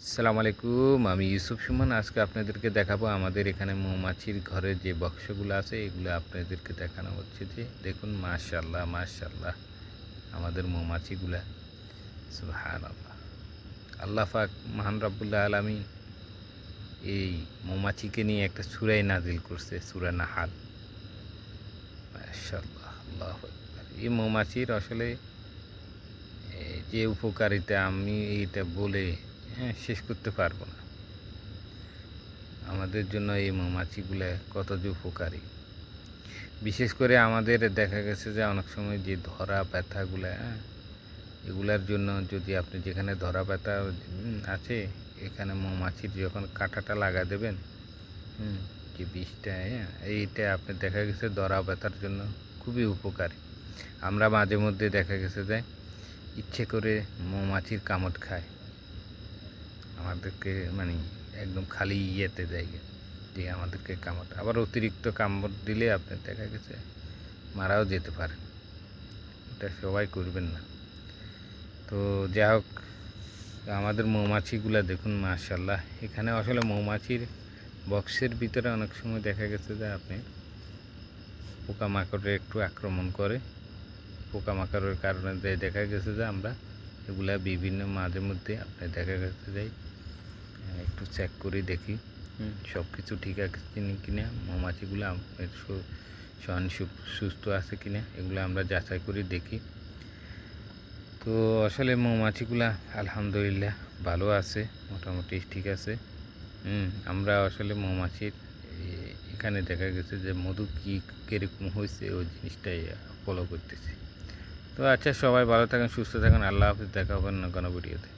আসসালামু আলাইকুম, আমি ইউসুফ সুমন। আজকে আপনাদেরকে দেখাবো আমাদের এখানে মৌমাছির ঘরে যে বক্সগুলো আছে এগুলো আপনাদেরকে দেখানো হচ্ছে। যে দেখুন, মাশাআল্লাহ মাশাআল্লাহ আমাদের মৌমাছিগুলা, সুবহানাল্লাহ। আল্লাহ পাক মহান রব্বুল আলামিন এই মৌমাছিকে নিয়ে একটা সূরা নাজিল করছে, সূরা নাহাল। মাশাআল্লাহ, আল্লাহু আকবার। এই মৌমাছির আসলে যে উপকারিতা আমি এইটা বলে শেষ করতে পারবো না। আমাদের জন্য এই মৌমাছিগুলো কত যে উপকারী। বিশেষ করে আমাদের দেখা গেছে যে অনেক সময় যে ধরা ব্যথাগুলো, এগুলার জন্য যদি আপনি যেখানে ধরা ব্যথা আছে, এখানে মৌমাছির যখন কাঁটাটা লাগা দেবেন, যে বিষটা, এইটা আপনি দেখা গেছে ধরা ব্যথার জন্য খুবই উপকারী। আমরা মাঝে মধ্যে দেখা গেছে যে ইচ্ছে করে মৌমাছির কামড় খায়, আমাদেরকে মানে একদম খালি ইয়েতে দেয় যে আমাদেরকে কামড়, আবার অতিরিক্ত কামড় দিলে আপনার দেখা গেছে মারাও যেতে পারে। এটা সবাই করবেন না। তো যাই হোক, আমাদের মৌমাছিগুলা দেখুন, মাশাআল্লাহ। এখানে আসলে মৌমাছির বক্সের ভিতরে অনেক সময় দেখা গেছে যে আপনি পোকামাকড়ে একটু আক্রমণ করে। পোকামাকড়ের কারণে দেখা গেছে যে আমরা এগুলা বিভিন্ন মাঝে মধ্যে আপনি দেখা গেছে যে একটু চেক করে দেখি সব কিছু ঠিক আছে কিনা, মৌমাছিগুলো সুস্থ আছে কিনা, এগুলো আমরা যাচাই করে দেখি। তো আসলে মৌমাছিগুলা আলহামদুলিল্লাহ ভালো আছে, মোটামুটি ঠিক আছে। আমরা আসলে মৌমাছির এখানে দেখা গেছে যে মধু কী কীরকম হয়েছে ওই জিনিসটাই ফলো করতেছি। তো আচ্ছা, সবাই ভালো থাকেন, সুস্থ থাকেন। আল্লাহ হাফিজ। দেখা হবে না কোনো ভিডিওতে।